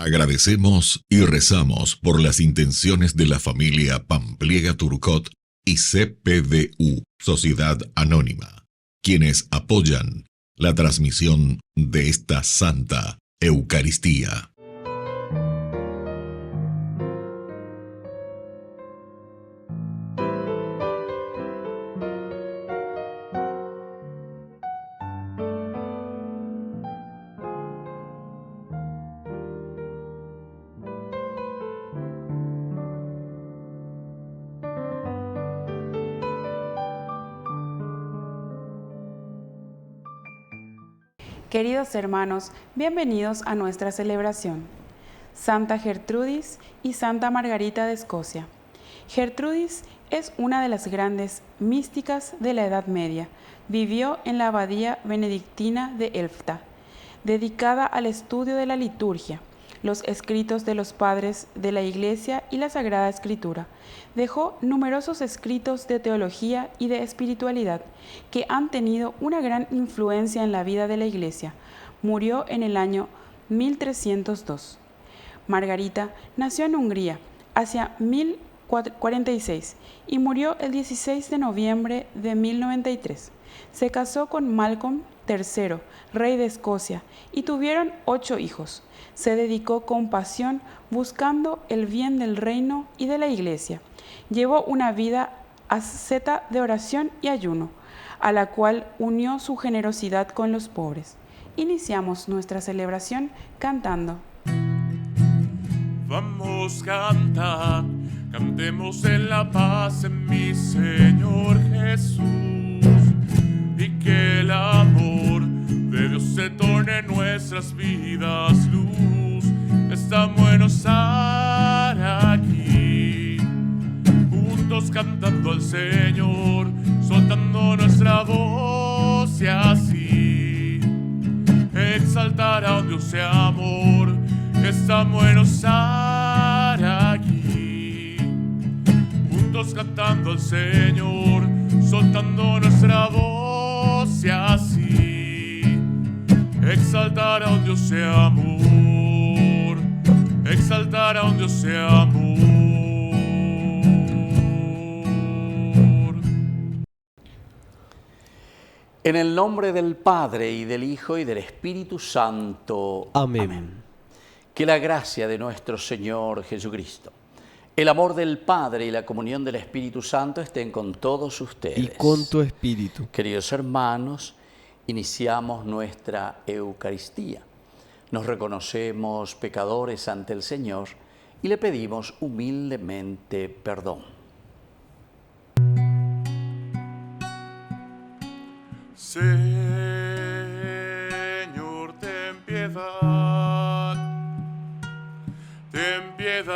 Agradecemos y rezamos por las intenciones de la familia Pampliega Turcot y CPDU, Sociedad Anónima, quienes apoyan la transmisión de esta Santa Eucaristía. Queridos hermanos, bienvenidos a nuestra celebración. Santa Gertrudis y Santa Margarita de Escocia. Gertrudis es una de las grandes místicas de la Edad Media. Vivió en la abadía benedictina de Elfta, dedicada al estudio de la liturgia, los escritos de los padres de la Iglesia y la Sagrada Escritura. Dejó numerosos escritos de teología y de espiritualidad que han tenido una gran influencia en la vida de la Iglesia. Murió en el año 1302. Margarita nació en Hungría hacia 1046 y murió el 16 de noviembre de 1093. Se casó con Malcolm III, rey de Escocia, y tuvieron 8 hijos. Se dedicó con pasión buscando el bien del reino y de la Iglesia. Llevó una vida asceta de oración y ayuno, a la cual unió su generosidad con los pobres. Iniciamos nuestra celebración cantando. Vamos cantar, cantemos en la paz en mi Señor Jesús, y que el amor de Dios se torne en nuestras vidas luz. Está bueno estar aquí, juntos cantando al Señor, soltando nuestra voz y así exaltar a un Dios de amor. Está bueno estar aquí, juntos cantando al Señor, soltando nuestra voz y así exaltar a un Dios de amor, exaltar a un Dios de amor. En el nombre del Padre, y del Hijo, y del Espíritu Santo. Amén. Amén. Que la gracia de nuestro Señor Jesucristo, el amor del Padre y la comunión del Espíritu Santo estén con todos ustedes. Y con tu espíritu. Queridos hermanos, iniciamos nuestra Eucaristía. Nos reconocemos pecadores ante el Señor y le pedimos humildemente perdón. Señor, ten piedad, ten piedad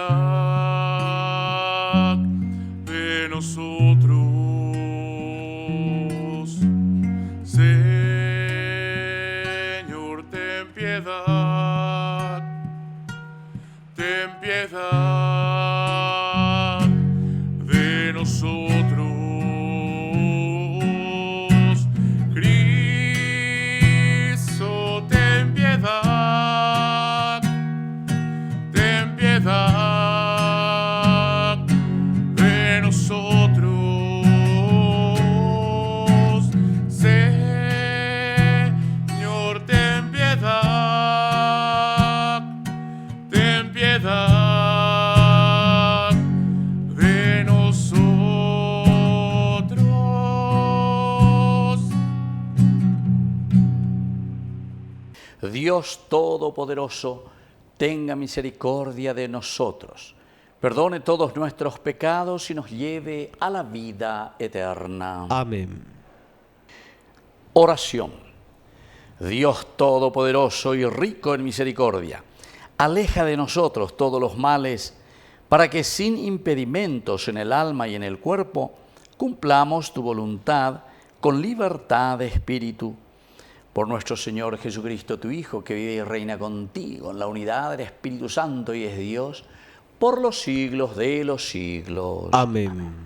de nosotros. Señor, ten piedad, ten piedad de nosotros. Cristo, ten piedad, ten piedad de nosotros. Señor, ten piedad, ten piedad de nosotros. Dios Todopoderoso, tenga misericordia de nosotros, perdone todos nuestros pecados y nos lleve a la vida eterna. Amén. Oración. Dios Todopoderoso y rico en misericordia, aleja de nosotros todos los males, para que sin impedimentos en el alma y en el cuerpo, cumplamos tu voluntad con libertad de espíritu. Por nuestro Señor Jesucristo, tu Hijo, que vive y reina contigo en la unidad del Espíritu Santo y es Dios, por los siglos de los siglos. Amén.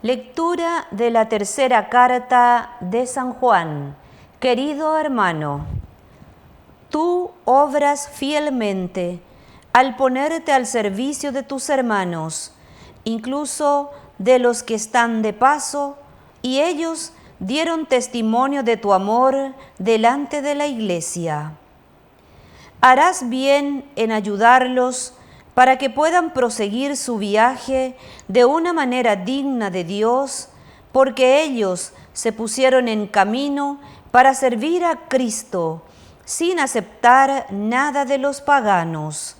Lectura de la tercera carta de San Juan. Querido hermano, tú obras fielmente al ponerte al servicio de tus hermanos, incluso de los que están de paso, y ellos dieron testimonio de tu amor delante de la Iglesia. Harás bien en ayudarlos para que puedan proseguir su viaje de una manera digna de Dios, porque ellos se pusieron en camino para servir a Cristo, sin aceptar nada de los paganos.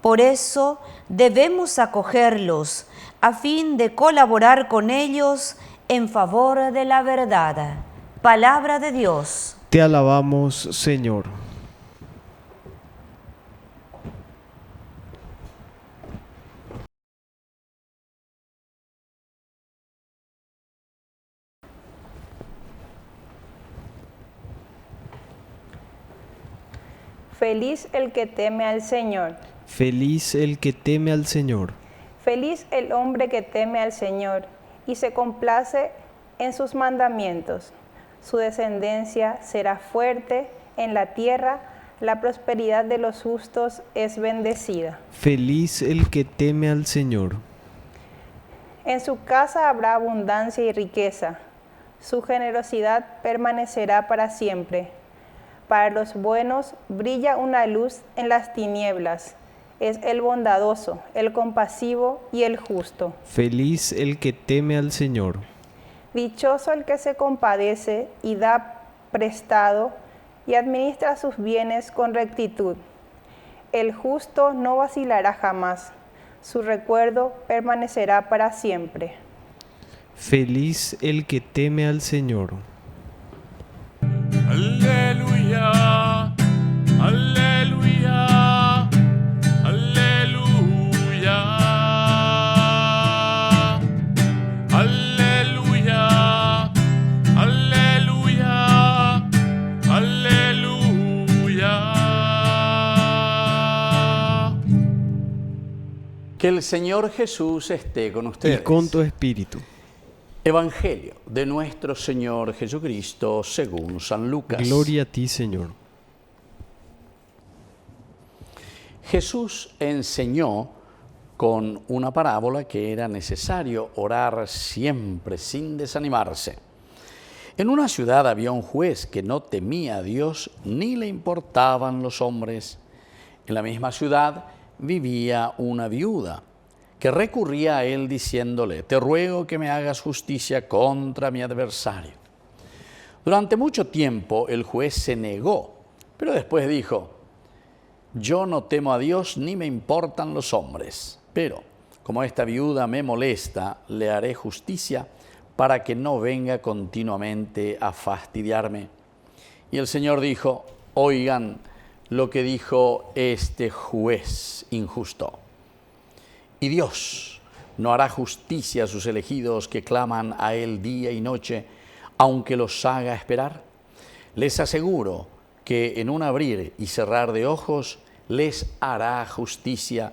Por eso debemos acogerlos, a fin de colaborar con ellos en favor de la verdad. Palabra de Dios. Te alabamos, Señor. Feliz el que teme al Señor. Feliz el que teme al Señor. Feliz el hombre que teme al Señor y se complace en sus mandamientos. Su descendencia será fuerte en la tierra, la prosperidad de los justos es bendecida. Feliz el que teme al Señor. En su casa habrá abundancia y riqueza. Su generosidad permanecerá para siempre. Para los buenos brilla una luz en las tinieblas. Es el bondadoso, el compasivo y el justo. Feliz el que teme al Señor. Dichoso el que se compadece y da prestado y administra sus bienes con rectitud. El justo no vacilará jamás. Su recuerdo permanecerá para siempre. Feliz el que teme al Señor. Aleluya, aleluya, aleluya, aleluya, aleluya, aleluya. Que el Señor Jesús esté con ustedes. Y con tu espíritu. Evangelio de nuestro Señor Jesucristo según San Lucas. Gloria a ti, Señor. Jesús enseñó con una parábola que era necesario orar siempre sin desanimarse. En una ciudad había un juez que no temía a Dios ni le importaban los hombres. En la misma ciudad vivía una viuda que recurría a él diciéndole: te ruego que me hagas justicia contra mi adversario. Durante mucho tiempo el juez se negó, pero después dijo: yo no temo a Dios ni me importan los hombres, pero como esta viuda me molesta, le haré justicia para que no venga continuamente a fastidiarme. Y el Señor dijo: oigan lo que dijo este juez injusto. Y Dios no hará justicia a sus elegidos que claman a Él día y noche, aunque los haga esperar. Les aseguro que en un abrir y cerrar de ojos les hará justicia.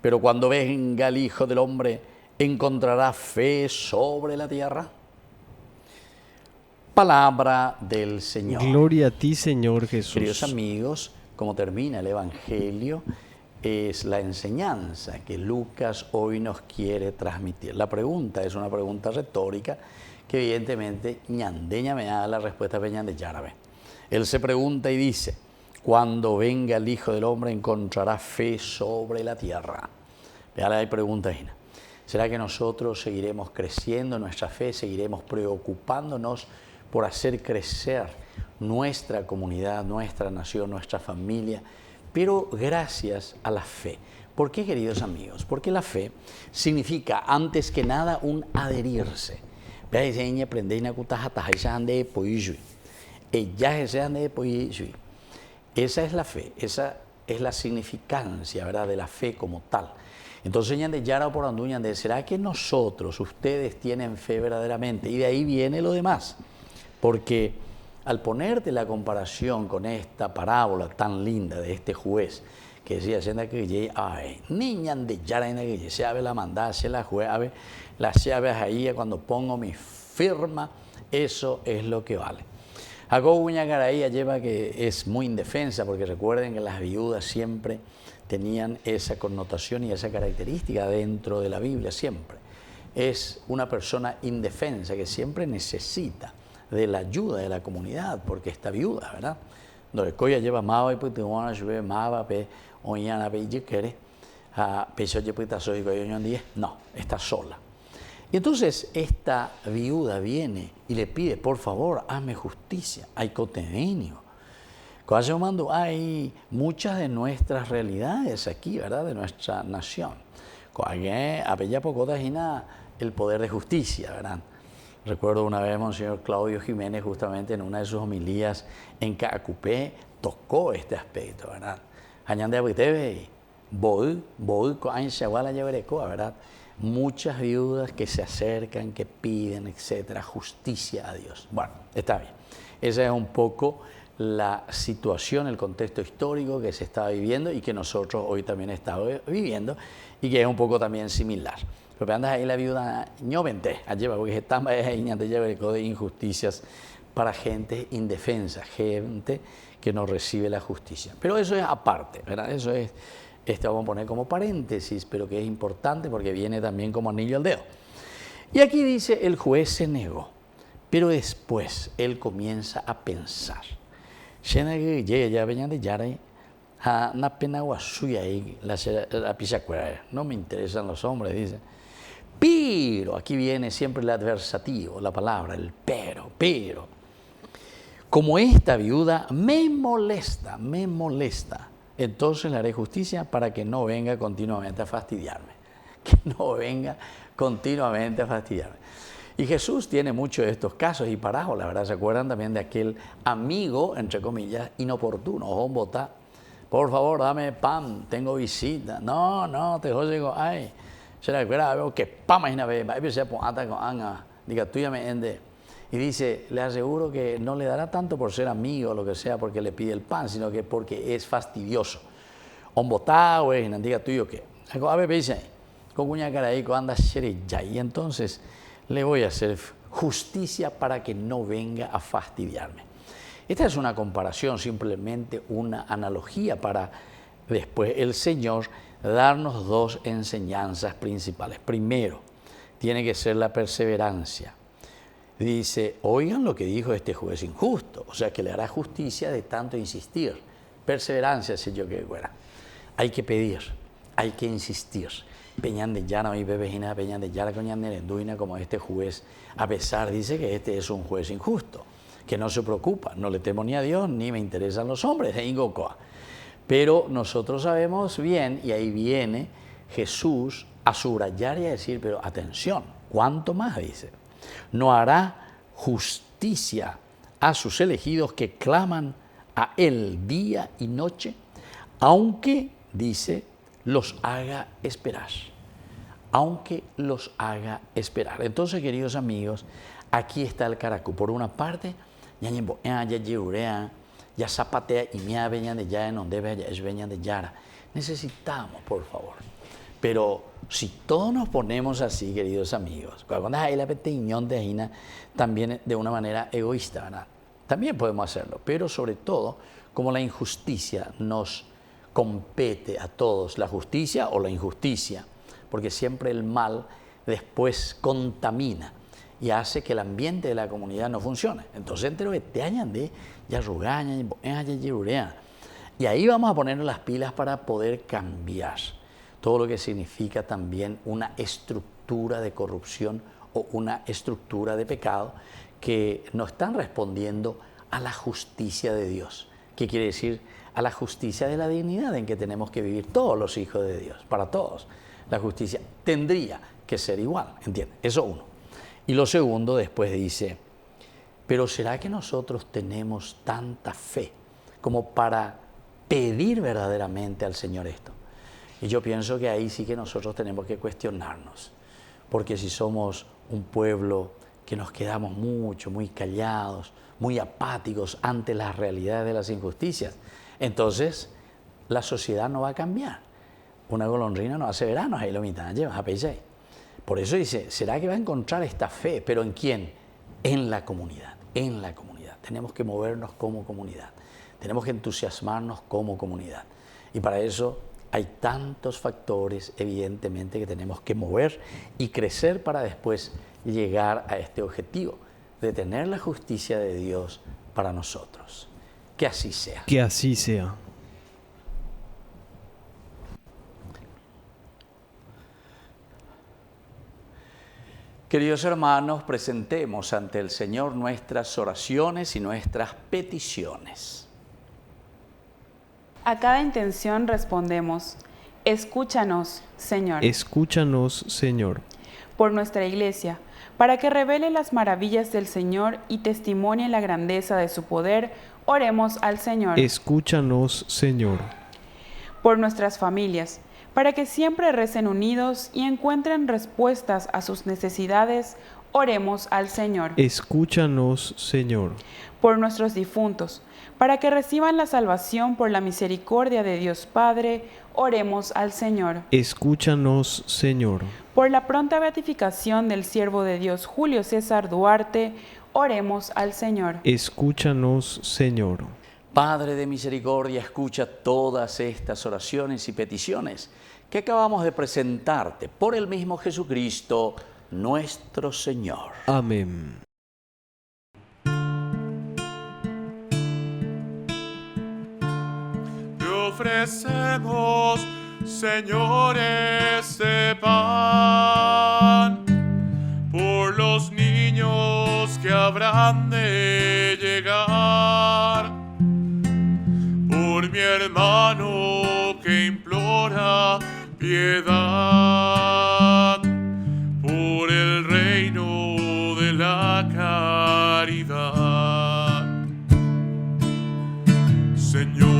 Pero cuando venga el Hijo del Hombre, ¿encontrará fe sobre la tierra? Palabra del Señor. Gloria a ti, Señor Jesús. Queridos amigos, como termina el Evangelio, es la enseñanza que Lucas hoy nos quiere transmitir. La pregunta es una pregunta retórica que evidentemente ñandeña me da la respuesta peñan de Yárabe. Él se pregunta y dice: cuando venga el Hijo del Hombre, ¿encontrará fe sobre la tierra? Vean, hay preguntas ahí. ¿Será que nosotros seguiremos creciendo en nuestra fe, seguiremos preocupándonos por hacer crecer nuestra comunidad, nuestra nación, nuestra familia, pero gracias a la fe? ¿Por qué, queridos amigos? Porque la fe significa, antes que nada, un adherirse. Esa es la fe, esa es la significancia, ¿verdad?, de la fe como tal. Entonces, ¿será que nosotros, ustedes, tienen fe verdaderamente? Y de ahí viene lo demás. Porque al ponerte la comparación con esta parábola tan linda de este juez, que si hacienda que ye ay niña de yara en que se ave la mandada se la jueve las llaves ahí cuando pongo mi firma, eso es lo que vale. Jacobo Uña Garay lleva que es muy indefensa, porque recuerden que las viudas siempre tenían esa connotación y esa característica dentro de la Biblia, siempre. Es una persona indefensa que siempre necesita de la ayuda de la comunidad, porque está viuda, ¿verdad? Donde coya lleva mava y pues te van a llover mava, pe oñana pe y quiere, a peso y pues soy no, está sola. Y entonces esta viuda viene y le pide, por favor, hazme justicia, hay contenido. Cuando hay muchas de nuestras realidades aquí, ¿verdad? De nuestra nación. Había poco el poder de justicia, ¿verdad? Recuerdo una vez Monseñor Claudio Jiménez, justamente en una de sus homilías en Caacupé, tocó este aspecto, ¿verdad? ¿Verdad? Muchas viudas que se acercan, que piden, etcétera, justicia a Dios. Bueno, está bien. Esa es un poco la situación, el contexto histórico que se estaba viviendo y que nosotros hoy también estamos viviendo y que es un poco también similar. Pero andas ahí la viuda ñovente, allí porque estamos ahí de injusticias para gente indefensa, gente que no recibe la justicia. Pero eso es aparte, ¿verdad? Eso es, vamos a poner como paréntesis, pero que es importante porque viene también como anillo al dedo. Y aquí dice, el juez se negó, pero después él comienza a pensar. No me interesan los hombres, dice. Pero, aquí viene siempre el adversativo, la palabra, el pero. Como esta viuda me molesta, entonces le haré justicia para que no venga continuamente a fastidiarme. Y Jesús tiene muchos de estos casos y parábolas, ¿verdad? ¿Se acuerdan también de aquel amigo, entre comillas, inoportuno? Bota, por favor, dame pan, tengo visita. No, te digo, ay, se la recuerda, veo que pan, imagínate, diga, tú ya me ende. Y dice, le aseguro que no le dará tanto por ser amigo o lo que sea porque le pide el pan, sino que porque es fastidioso. Bota, güey, diga tú yo qué. A ver, dice, con cuña cara ahí, anda ya. Y entonces le voy a hacer justicia para que no venga a fastidiarme. Esta es una comparación, simplemente una analogía para después el Señor darnos dos enseñanzas principales. Primero, tiene que ser la perseverancia. Dice, oigan lo que dijo este juez injusto, o sea que le hará justicia de tanto insistir. Perseverancia, si yo que fuera. Hay que pedir, hay que insistir. Peñan de Yara, mi bebejina, Peñan de Yara, coñan de Lenduina, como este juez, a pesar, dice que este es un juez injusto, que no se preocupa, no le temo ni a Dios, ni me interesan los hombres, de Ingocoa. Pero nosotros sabemos bien, y ahí viene Jesús a subrayar y a decir, pero atención, ¿cuánto más? Dice, no hará justicia a sus elegidos que claman a Él día y noche, aunque, dice, los haga esperar. Aunque los haga esperar. Entonces, queridos amigos, aquí está el caracú. Por una parte, ya zapatea y me veñan de ya en donde veñan de Yara. Necesitamos, por favor. Pero si todos nos ponemos así, queridos amigos, cuando hay la petición de Aina, también de una manera egoísta, ¿verdad? También podemos hacerlo, pero sobre todo, como la injusticia nos compete a todos, la justicia o la injusticia, porque siempre el mal después contamina y hace que el ambiente de la comunidad no funcione. Entonces, entero que te añade, ya rugaña, y ahí vamos a ponernos las pilas para poder cambiar todo lo que significa también una estructura de corrupción o una estructura de pecado que no están respondiendo a la justicia de Dios. ¿Qué quiere decir? A la justicia de la dignidad en que tenemos que vivir todos los hijos de Dios, para todos. La justicia tendría que ser igual, ¿entiendes? Eso uno. Y lo segundo, después dice, pero ¿será que nosotros tenemos tanta fe como para pedir verdaderamente al Señor esto? Y yo pienso que ahí sí que nosotros tenemos que cuestionarnos, porque si somos un pueblo que nos quedamos mucho, muy callados, muy apáticos ante las realidades de las injusticias, entonces la sociedad no va a cambiar. Una golondrina no hace verano, ahí lo mitad lleva a peixe. Por eso dice, ¿será que va a encontrar esta fe? ¿Pero en quién? En la comunidad, en la comunidad. Tenemos que movernos como comunidad, tenemos que entusiasmarnos como comunidad. Y para eso hay tantos factores, evidentemente, que tenemos que mover y crecer para después llegar a este objetivo de tener la justicia de Dios para nosotros. Que así sea. Que así sea. Queridos hermanos, presentemos ante el Señor nuestras oraciones y nuestras peticiones. A cada intención respondemos, escúchanos, Señor. Escúchanos, Señor. Por nuestra Iglesia, para que revele las maravillas del Señor y testimonie la grandeza de su poder, oremos al Señor. Escúchanos, Señor. Por nuestras familias, para que siempre recen unidos y encuentren respuestas a sus necesidades, oremos al Señor. Escúchanos, Señor. Por nuestros difuntos, para que reciban la salvación por la misericordia de Dios Padre, oremos al Señor. Escúchanos, Señor. Por la pronta beatificación del siervo de Dios Julio César Duarte, oremos al Señor. Escúchanos, Señor. Padre de misericordia, escucha todas estas oraciones y peticiones que acabamos de presentarte por el mismo Jesucristo, nuestro Señor. Amén. Te ofrecemos, Señor, este pan por los niños que habrán de llegar, por mi hermano que implora piedad, por el reino de la caridad. Señor,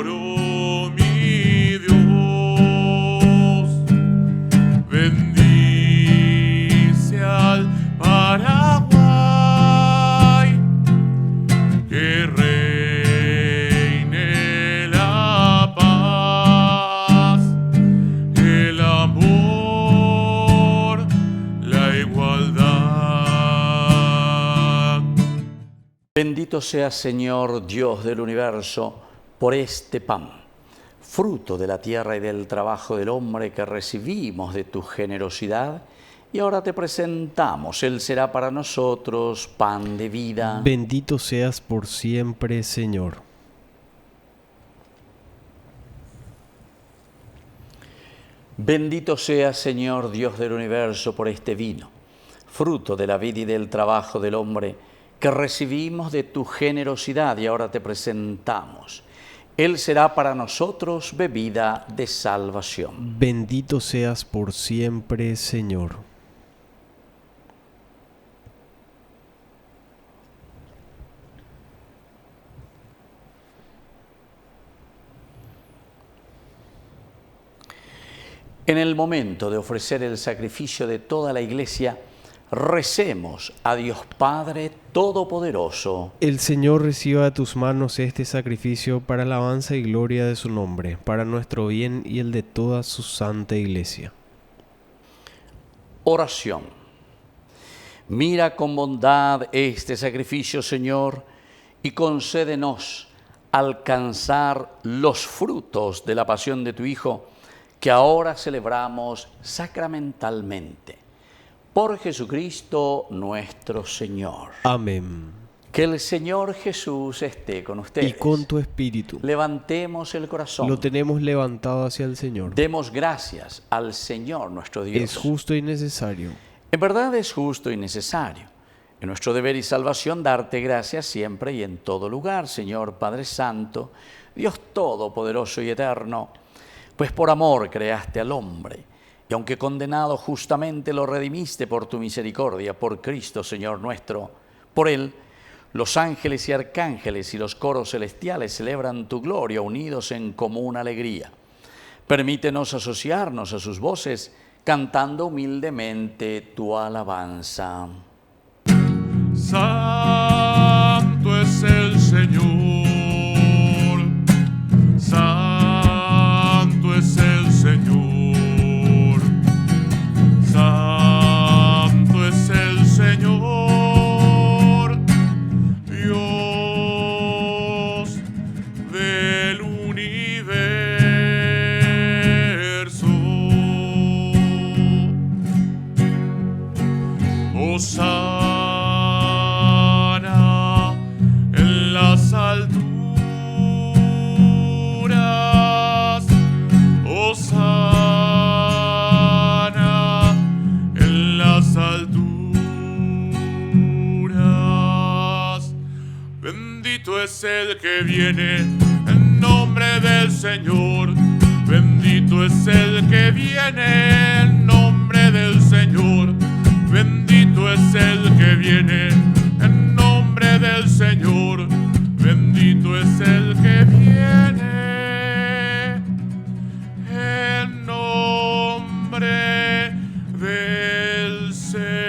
oh mi Dios, bendice al Paraguay, que reine la paz, el amor, la igualdad. Bendito sea, Señor, Dios del universo, por este pan, fruto de la tierra y del trabajo del hombre que recibimos de tu generosidad, y ahora te presentamos. Él será para nosotros pan de vida. Bendito seas por siempre, Señor. Bendito sea, Señor, Dios del universo, por este vino, fruto de la vida y del trabajo del hombre, que recibimos de tu generosidad y ahora te presentamos. Él será para nosotros bebida de salvación. Bendito seas por siempre, Señor. En el momento de ofrecer el sacrificio de toda la Iglesia, recemos a Dios Padre Todopoderoso. El Señor reciba de tus manos este sacrificio para alabanza y gloria de su nombre, para nuestro bien y el de toda su santa Iglesia. Oración. Mira con bondad este sacrificio, Señor, y concédenos alcanzar los frutos de la pasión de tu Hijo, que ahora celebramos sacramentalmente. Por Jesucristo nuestro Señor. Amén. Que el Señor Jesús esté con ustedes. Y con tu espíritu. Levantemos el corazón. Lo tenemos levantado hacia el Señor. Demos gracias al Señor nuestro Dios. Es justo y necesario. En verdad es justo y necesario. En nuestro deber y salvación darte gracias siempre y en todo lugar, Señor Padre Santo, Dios Todopoderoso y Eterno, pues por amor creaste al hombre, y aunque condenado justamente lo redimiste por tu misericordia, por Cristo Señor nuestro. Por Él, los ángeles y arcángeles y los coros celestiales celebran tu gloria unidos en común alegría. Permítenos asociarnos a sus voces, cantando humildemente tu alabanza. Santo es el Señor, Bendito es el que viene en nombre del Señor. Bendito es el que viene en nombre del Señor. Bendito es el que viene en nombre del Señor. Bendito es el que viene en nombre del Señor.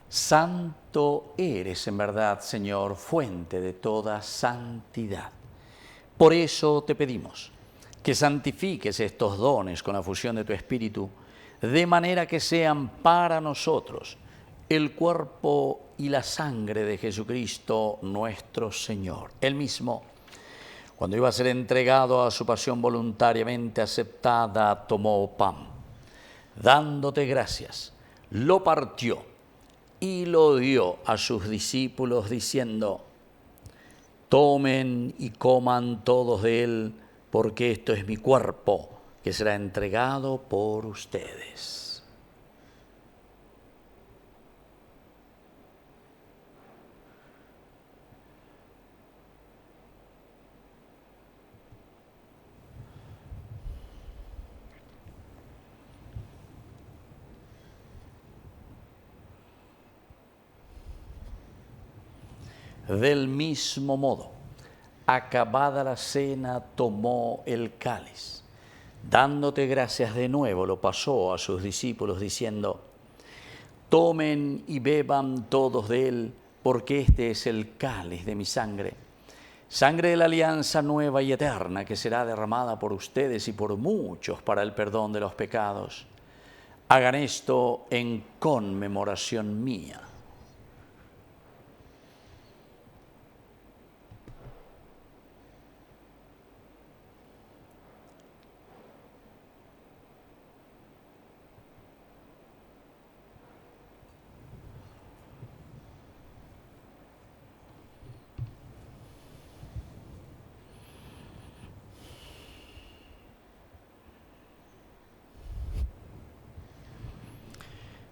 Santo eres en verdad, Señor, fuente de toda santidad. Por eso te pedimos que santifiques estos dones con la fusión de tu Espíritu, de manera que sean para nosotros el cuerpo y la sangre de Jesucristo nuestro Señor. Él mismo, cuando iba a ser entregado a su pasión voluntariamente aceptada, tomó pan. Dándote gracias, lo partió y lo dio a sus discípulos diciendo: tomen y coman todos de él, porque esto es mi cuerpo, que será entregado por ustedes. Del mismo modo, acabada la cena, tomó el cáliz. Dándote gracias de nuevo, lo pasó a sus discípulos diciendo: tomen y beban todos de él, porque este es el cáliz de mi sangre, sangre de la alianza nueva y eterna, que será derramada por ustedes y por muchos para el perdón de los pecados. Hagan esto en conmemoración mía.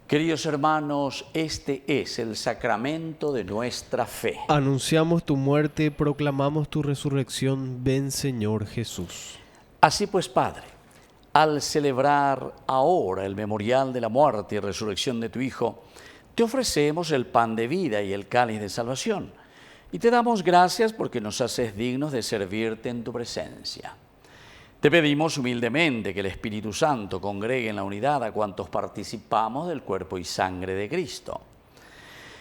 Queridos hermanos, este es el sacramento de nuestra fe. Anunciamos tu muerte, proclamamos tu resurrección. Ven, Señor Jesús. Así pues, Padre, al celebrar ahora el memorial de la muerte y resurrección de tu Hijo, te ofrecemos el pan de vida y el cáliz de salvación, y te damos gracias porque nos haces dignos de servirte en tu presencia. Te pedimos humildemente que el Espíritu Santo congregue en la unidad a cuantos participamos del cuerpo y sangre de Cristo.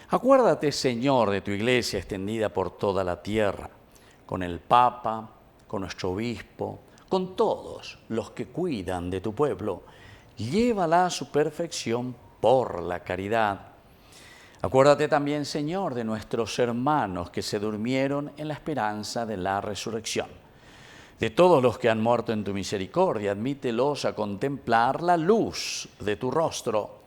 Acuérdate, Señor, de tu iglesia extendida por toda la tierra, con el Papa, con nuestro obispo, con todos los que cuidan de tu pueblo. Llévala a su perfección por la caridad. Acuérdate también, Señor, de nuestros hermanos que se durmieron en la esperanza de la resurrección. De todos los que han muerto en tu misericordia, admítelos a contemplar la luz de tu rostro.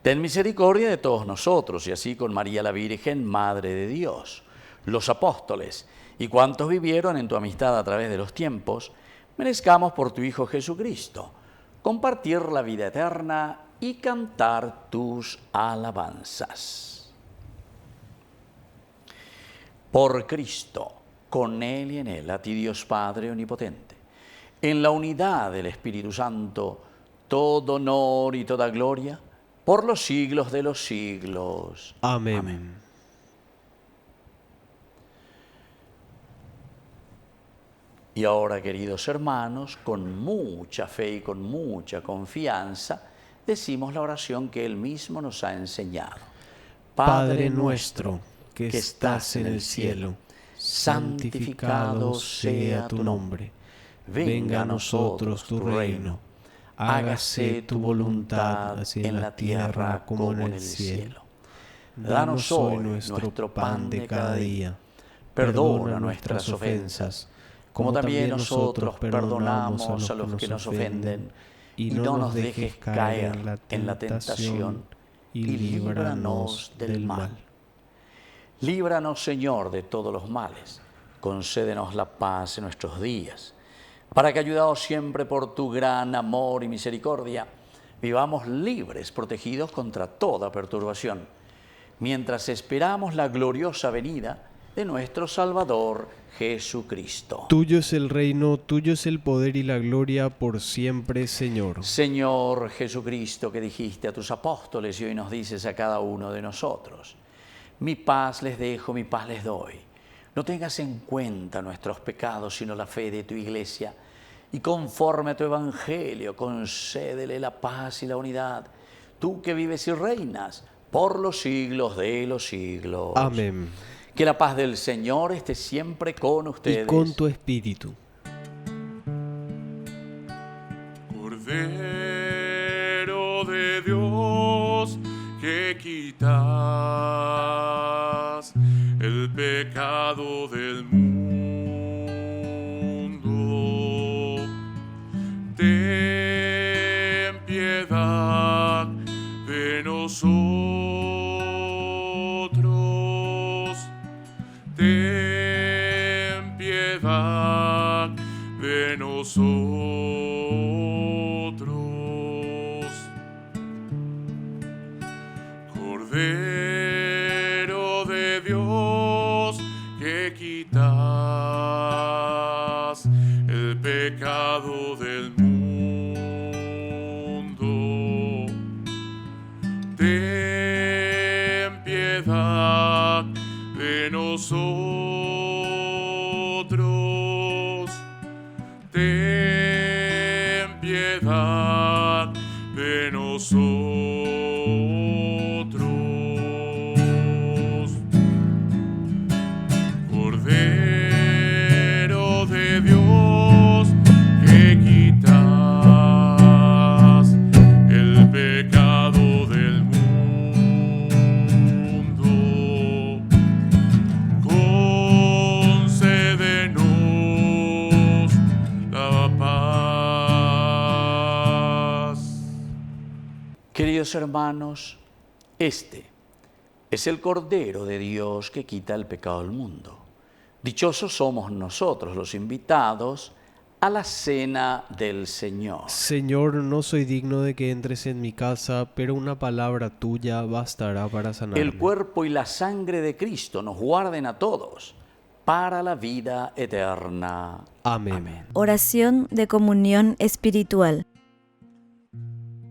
Ten misericordia de todos nosotros, y así con María la Virgen, Madre de Dios, los apóstoles y cuantos vivieron en tu amistad a través de los tiempos, merezcamos por tu Hijo Jesucristo compartir la vida eterna y cantar tus alabanzas. Por Cristo, con Él y en Él, a ti Dios Padre Omnipotente, en la unidad del Espíritu Santo, todo honor y toda gloria, por los siglos de los siglos. Amén. Amén. Y ahora, queridos hermanos, con mucha fe y con mucha confianza, decimos la oración que Él mismo nos ha enseñado. Padre nuestro, que estás en el cielo, santificado sea tu nombre. Venga a nosotros tu reino. Hágase tu voluntad así en la tierra como en el cielo. Danos hoy nuestro pan de cada día. Perdona nuestras ofensas, como también nosotros perdonamos a los que nos ofenden. Y no nos dejes caer en la tentación, y líbranos del mal. Líbranos, Señor, de todos los males. Concédenos la paz en nuestros días, para que, ayudados siempre por tu gran amor y misericordia, vivamos libres, protegidos contra toda perturbación, mientras esperamos la gloriosa venida de nuestro Salvador Jesucristo. Tuyo es el reino, tuyo es el poder y la gloria por siempre, Señor. Señor Jesucristo, que dijiste a tus apóstoles y hoy nos dices a cada uno de nosotros: mi paz les dejo, mi paz les doy. No tengas en cuenta nuestros pecados, sino la fe de tu Iglesia, y conforme a tu Evangelio, concédele la paz y la unidad, tú que vives y reinas por los siglos de los siglos. Amén. Que la paz del Señor esté siempre con ustedes. Y con tu espíritu. Cordero de Dios, que quitas el pecado del mundo, ten piedad de nosotros. Ten piedad de nosotros. Cordero de Dios, que quitas el pecado del mundo, ten piedad de nosotros, ten piedad de nosotros. Cordero de Dios, que quitas el pecado del mundo, Queridos hermanos, este es el Cordero de Dios que quita el pecado del mundo. Dichosos somos nosotros, los invitados a la cena del Señor. Señor, no soy digno de que entres en mi casa, pero una palabra tuya bastará para sanarme. El cuerpo y la sangre de Cristo nos guarden a todos para la vida eterna. Amén. Oración de comunión espiritual.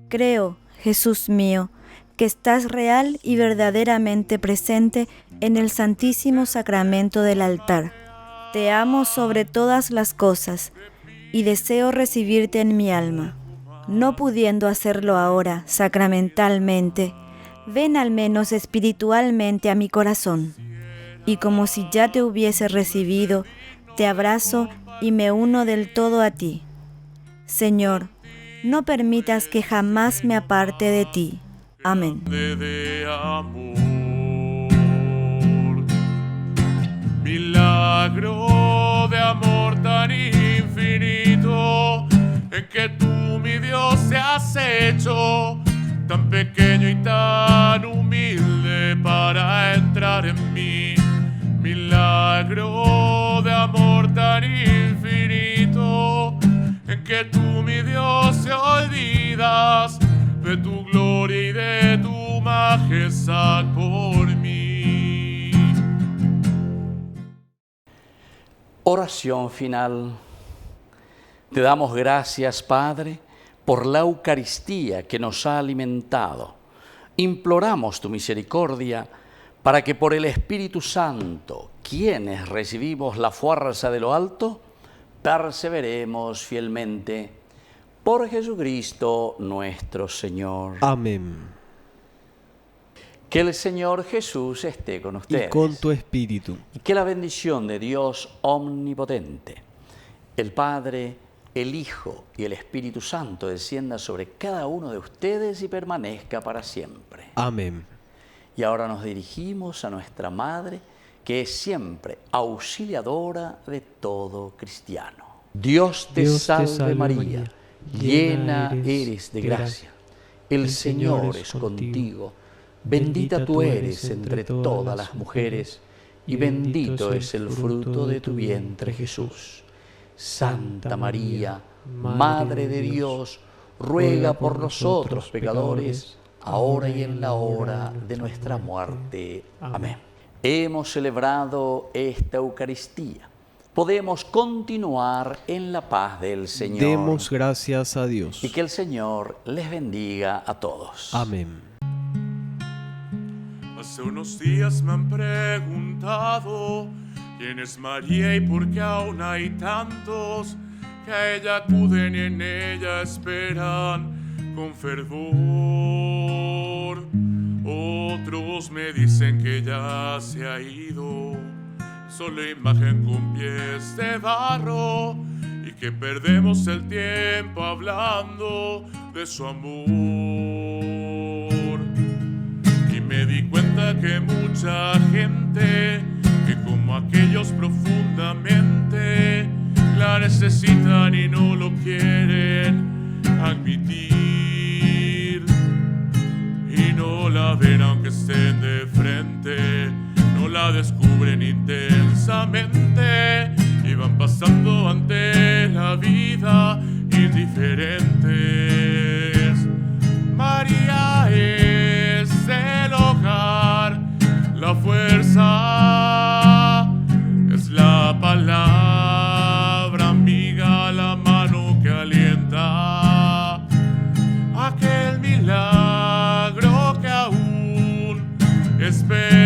Creo, Jesús mío, que estás real y verdaderamente presente en el Santísimo Sacramento del altar. Te amo sobre todas las cosas y deseo recibirte en mi alma. No pudiendo hacerlo ahora sacramentalmente, ven al menos espiritualmente a mi corazón. Y como si ya te hubiese recibido, te abrazo y me uno del todo a ti. Señor, no permitas que jamás me aparte de ti. Amén. De amor, milagro de amor tan infinito, en que tú, mi Dios, te has hecho tan pequeño y tan humilde para entrar en mí. Milagro de amor tan infinito, en que tú, mi Dios, te olvidas de tu gloria y de tu majestad por mí. Oración final. Te damos gracias, Padre, por la Eucaristía que nos ha alimentado. Imploramos tu misericordia para que por el Espíritu Santo, quienes recibimos la fuerza de lo alto, perseveremos fielmente. Por Jesucristo nuestro Señor. Amén. Que el Señor Jesús esté con ustedes. Y con tu espíritu. Y que la bendición de Dios omnipotente, el Padre, el Hijo y el Espíritu Santo descienda sobre cada uno de ustedes y permanezca para siempre. Amén. Y ahora nos dirigimos a nuestra Madre, que es siempre auxiliadora de todo cristiano. Dios te salve María, llena eres de gracia. El Señor es contigo. Bendita tú eres entre todas las mujeres, y bendito es el fruto de tu vientre, Jesús. Santa María, Madre de Dios, ruega por nosotros pecadores, ahora y en la hora de nuestra muerte. Amén. Hemos celebrado esta Eucaristía. Podemos continuar en la paz del Señor. Demos gracias a Dios. Y que el Señor les bendiga a todos. Amén. Hace unos días me han preguntado quién es María y por qué aún hay tantos que a ella acuden y en ella esperan con fervor. Otros me dicen que ya se ha ido, solo imagen con pies de barro, y que perdemos el tiempo hablando de su amor. Y me di cuenta que mucha gente, que como aquellos profundamente la necesitan y no lo quieren admitir, y no la ven aunque estén de frente, no la descubren intensamente y van pasando ante la vida indiferentes. María es el hogar, la fuerza es la palabra amiga, la mano que alienta, aquel milagro que aún espera.